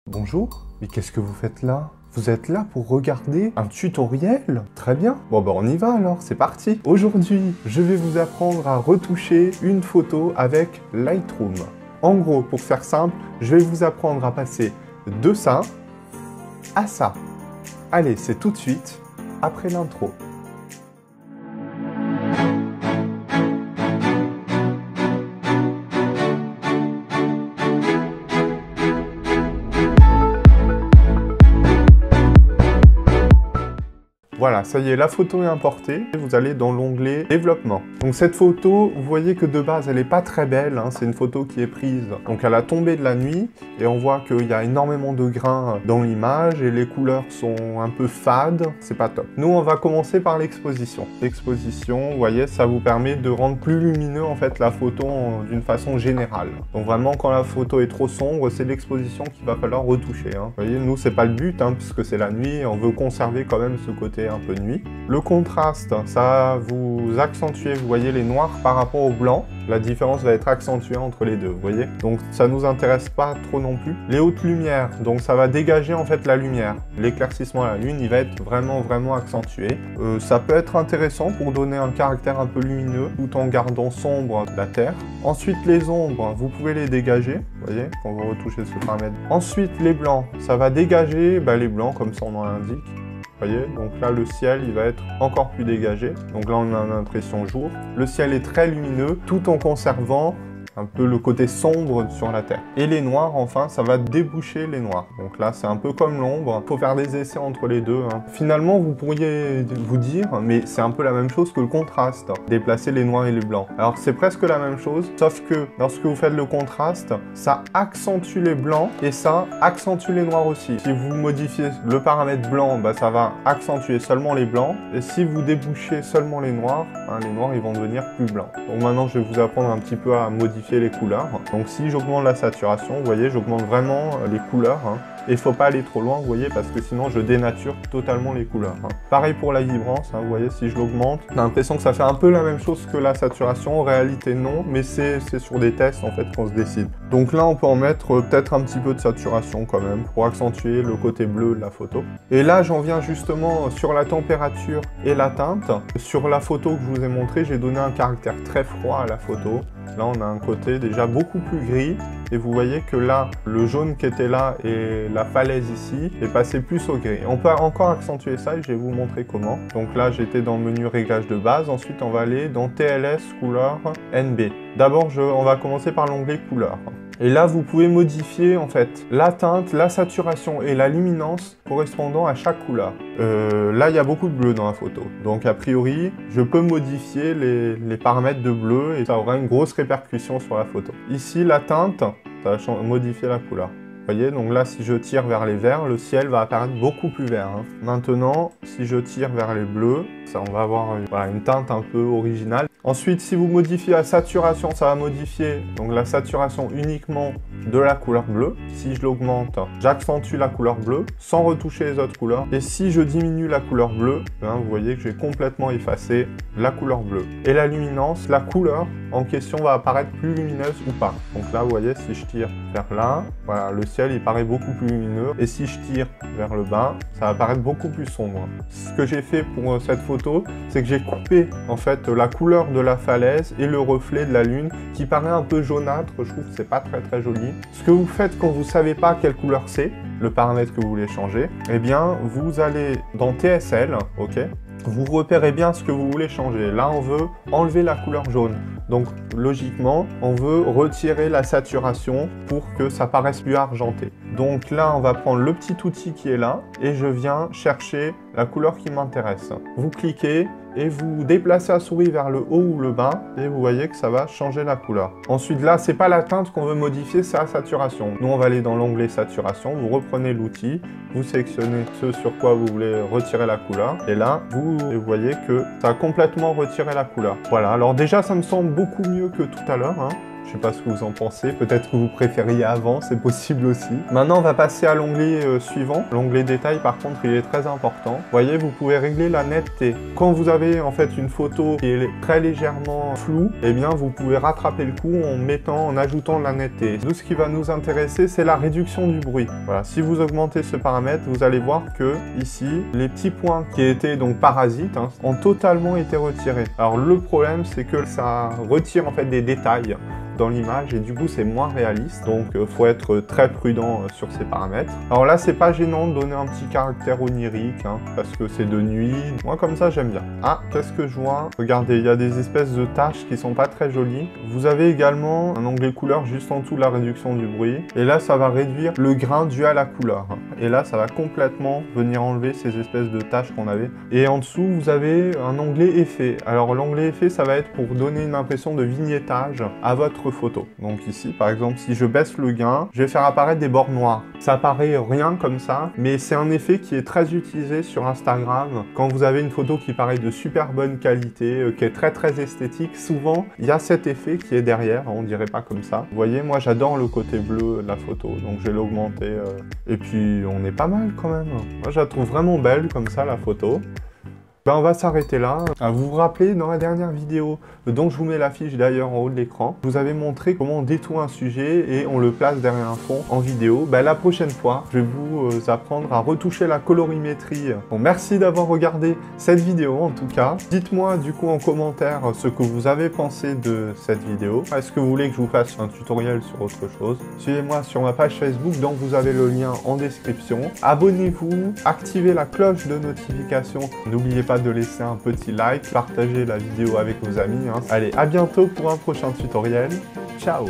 Bonjour, mais qu'est-ce que vous faites là? Vous êtes là pour regarder un tutoriel? Très bien. Bon bah on y va alors, c'est parti. Aujourd'hui, je vais vous apprendre à retoucher une photo avec Lightroom. En gros, pour faire simple, je vais vous apprendre à passer de ça à ça. Allez, c'est tout de suite, après l'intro. Voilà, ça y est, la photo est importée. Vous allez dans l'onglet développement. Donc cette photo, vous voyez que de base, elle n'est pas très belle. Hein. C'est une photo qui est prise donc à la tombée de la nuit. Et on voit qu'il y a énormément de grains dans l'image et les couleurs sont un peu fades. C'est pas top. Nous, on va commencer par l'exposition. L'exposition, vous voyez, ça vous permet de rendre plus lumineux en fait la photo d'une façon générale. Donc vraiment, quand la photo est trop sombre, c'est l'exposition qu'il va falloir retoucher. Hein. Vous voyez, nous, c'est pas le but, hein, puisque c'est la nuit. On veut conserver quand même ce côté un peu nuit. Le contraste, ça vous accentue, vous voyez les noirs par rapport au blanc. La différence va être accentuée entre les deux, vous voyez. Donc ça nous intéresse pas trop non plus. Les hautes lumières, donc ça va dégager en fait la lumière. L'éclaircissement à la lune, il va être vraiment accentué. Ça peut être intéressant pour donner un caractère un peu lumineux tout en gardant sombre la terre. Ensuite les ombres, vous pouvez les dégager, vous voyez, quand vous retouchez ce paramètre. Ensuite les blancs, ça va dégager les blancs comme son nom l'indique. Voyez, donc là le ciel il va être encore plus dégagé, donc là on a l'impression jour. Le ciel est très lumineux tout en conservant un peu le côté sombre sur la terre. Et les noirs, enfin, ça va déboucher les noirs. Donc là, c'est un peu comme l'ombre. Il faut faire des essais entre les deux. Hein. Finalement, vous pourriez vous dire, mais c'est un peu la même chose que le contraste. Déplacer les noirs et les blancs. Alors, c'est presque la même chose, sauf que lorsque vous faites le contraste, ça accentue les blancs et ça accentue les noirs aussi. Si vous modifiez le paramètre blanc, ça va accentuer seulement les blancs. Et si vous débouchez seulement les noirs ils vont devenir plus blancs. Donc maintenant, je vais vous apprendre un petit peu à modifier les couleurs. Donc si j'augmente la saturation, vous voyez, j'augmente vraiment les couleurs. Hein. Et il faut pas aller trop loin, vous voyez, parce que sinon je dénature totalement les couleurs. Hein. Pareil pour la vibrance, hein, vous voyez, si je l'augmente, on a l'impression que ça fait un peu la même chose que la saturation. En réalité non, mais c'est sur des tests en fait qu'on se décide. Donc là on peut en mettre peut-être un petit peu de saturation quand même, pour accentuer le côté bleu de la photo. Et là j'en viens justement sur la température et la teinte. Sur la photo que je vous ai montré, j'ai donné un caractère très froid à la photo. Là on a un côté déjà beaucoup plus gris. Et vous voyez que là, le jaune qui était là et la falaise ici est passé plus au gris. On peut encore accentuer ça et je vais vous montrer comment. Donc là, j'étais dans le menu réglage de base. Ensuite, on va aller dans TLS couleur NB. D'abord, on va commencer par l'onglet couleur. Et là, vous pouvez modifier en fait la teinte, la saturation et la luminance correspondant à chaque couleur. Là, il y a beaucoup de bleu dans la photo. Donc, a priori, je peux modifier les paramètres de bleu et ça aura une grosse répercussion sur la photo. Ici, la teinte, ça va modifier la couleur. Vous voyez, donc là, si je tire vers les verts, le ciel va apparaître beaucoup plus vert. Hein. Maintenant, si je tire vers les bleus, on va avoir une teinte un peu originale. Ensuite, si vous modifiez la saturation, ça va modifier donc la saturation uniquement de la couleur bleue. Si je l'augmente, j'accentue la couleur bleue sans retoucher les autres couleurs. Et si je diminue la couleur bleue, vous voyez que j'ai complètement effacé la couleur bleue. Et la luminance, la couleur en question va apparaître plus lumineuse ou pas. Donc là, vous voyez, si je tire vers là, voilà, le ciel il paraît beaucoup plus lumineux. Et si je tire vers le bas, ça va apparaître beaucoup plus sombre. Ce que j'ai fait pour cette photo, c'est que j'ai coupé en fait la couleur de la falaise et le reflet de la lune qui paraît un peu jaunâtre. Je trouve que c'est pas très joli. Ce que vous faites quand vous savez pas quelle couleur c'est, le paramètre que vous voulez changer, eh bien vous allez dans TSL, ok, vous repérez bien ce que vous voulez changer. Là, on veut enlever la couleur jaune. Donc, logiquement, on veut retirer la saturation pour que ça paraisse plus argenté. Donc là, on va prendre le petit outil qui est là et je viens chercher la couleur qui m'intéresse. Vous cliquez et vous déplacez la souris vers le haut ou le bas et vous voyez que ça va changer la couleur. Ensuite, là, c'est pas la teinte qu'on veut modifier, c'est la saturation. Nous, on va aller dans l'onglet saturation, vous reprenez l'outil, vous sélectionnez ce sur quoi vous voulez retirer la couleur et là, vous voyez que ça a complètement retiré la couleur. Voilà, alors déjà, ça me semble beaucoup mieux que tout à l'heure. Hein. Je sais pas ce que vous en pensez, peut-être que vous préfériez avant, c'est possible aussi. Maintenant, on va passer à l'onglet suivant. L'onglet détail, par contre, il est très important. Vous voyez, vous pouvez régler la netteté. Quand vous avez en fait une photo qui est très légèrement floue, eh bien, vous pouvez rattraper le coup en ajoutant de la netteté. Nous, ce qui va nous intéresser, c'est la réduction du bruit. Voilà, si vous augmentez ce paramètre, vous allez voir que ici, les petits points qui étaient donc parasites ont totalement été retirés. Alors, le problème, c'est que ça retire en fait des détails dans l'image et du coup c'est moins réaliste, donc faut être très prudent sur ces paramètres. Alors là c'est pas gênant de donner un petit caractère onirique parce que c'est de nuit, moi comme ça j'aime bien. Ah, qu'est-ce que je vois? Regardez, il y a des espèces de taches qui sont pas très jolies. Vous avez également un onglet couleur juste en dessous de la réduction du bruit et là ça va réduire le grain dû à la couleur et là ça va complètement venir enlever ces espèces de taches qu'on avait. Et en dessous vous avez un onglet effet. Alors l'onglet effet ça va être pour donner une impression de vignettage à votre photo. Donc ici par exemple si je baisse le gain, je vais faire apparaître des bords noirs. Ça paraît rien comme ça, mais c'est un effet qui est très utilisé sur Instagram. Quand vous avez une photo qui paraît de super bonne qualité, qui est très esthétique, souvent il y a cet effet qui est derrière, on dirait pas comme ça. Vous voyez, moi j'adore le côté bleu de la photo, donc je vais l'augmenter. Et puis on est pas mal quand même. Moi je la trouve vraiment belle comme ça la photo. Ben, on va s'arrêter là. Vous vous rappelez, dans la dernière vidéo, dont je vous mets l'affiche d'ailleurs en haut de l'écran, je vous avais montré comment on détourne un sujet et on le place derrière un fond en vidéo. Ben, la prochaine fois, je vais vous apprendre à retoucher la colorimétrie. Bon, merci d'avoir regardé cette vidéo en tout cas. Dites-moi du coup en commentaire ce que vous avez pensé de cette vidéo. Est-ce que vous voulez que je vous fasse un tutoriel sur autre chose? Suivez-moi sur ma page Facebook dont vous avez le lien en description. Abonnez-vous, activez la cloche de notification. N'oubliez pas de laisser un petit like, partager la vidéo avec vos amis. Allez, à bientôt pour un prochain tutoriel. Ciao!